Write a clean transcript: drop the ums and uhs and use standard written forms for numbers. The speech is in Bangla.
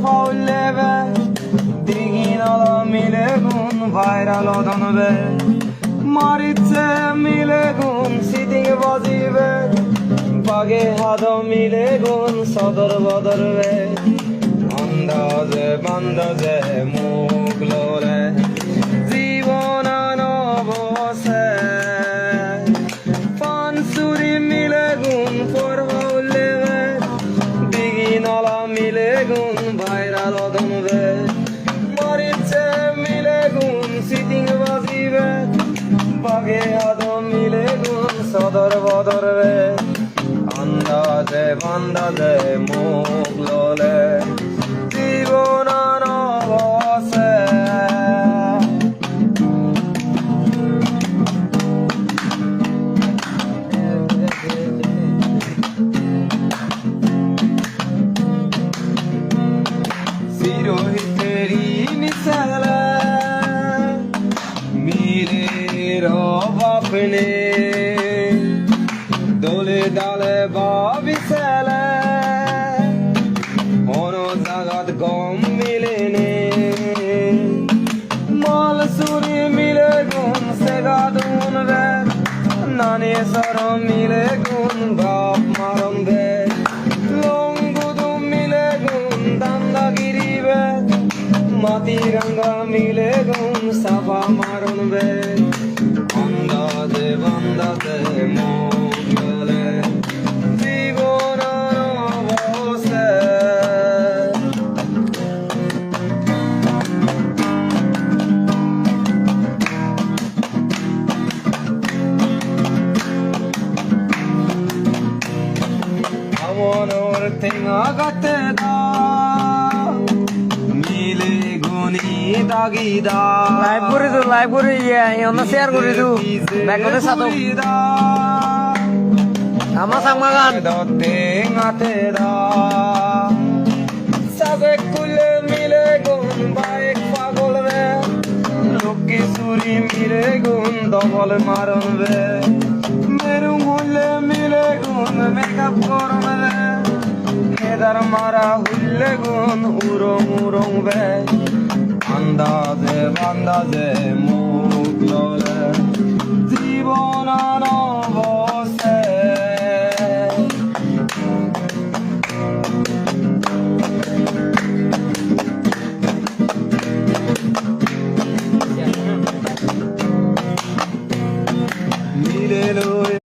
পাউলেবে দিগিন আলো মিলে গুণ ভাইরাল ধনবে মারিছে মিলে গুণ সিটিং বাজিবে বাগে হাদ মিলে গুণ সদর বদরবে আন্দাজে বান্দাজে মুখ লোলে জীবন নবসে পানসুরি মিলে গুণ পড়লেবে দিগিন আলো মিলে গুণ ভাইরাল ধনবে মারিছে মিলে গুণ সিটিং বাজিবে বাগে হাদ মিলে গুণ সদর বদরবে আন্দাজে বান্দাজে মুখ লোলে জীবন নবসে চিরহিতেরি মিশালা মিলে রবাপনে দোলে ডালে বাবিসালে কোনো জাগাত গম মিলেনে মাল সুরি মিলে গুণ সেগাদুন রে নানি সর মিলে গুণ বাপ মারম রে লঙ্গুদু মিলে গুণ দান্দাগিরি বে মাটি রঙ্গা মিলে গুণ সাফা মারন বে আন্দাজে বান্দাজে মোগলে জীবন নবসে আমনোর তেঙা গাতে দা মিলে গুনি দাগিদা লাইভ করে ইয়া শেয়ার করে দিও ব্যাকগ্রাউন্ডে সাথে আমার সাংমাগান তেঙাতে দা সবে কুলে মিলে গুণ বাইক পাগল রে লোকে সুরি মিলে গুণ দবল মারন রে মেরু হলে মিলে গুণ মেকআপ করন রে হেদার মারা হইলে গুণ উরং উরং বে আন্দাজে বান্দাজে মুখ লোলে জীবন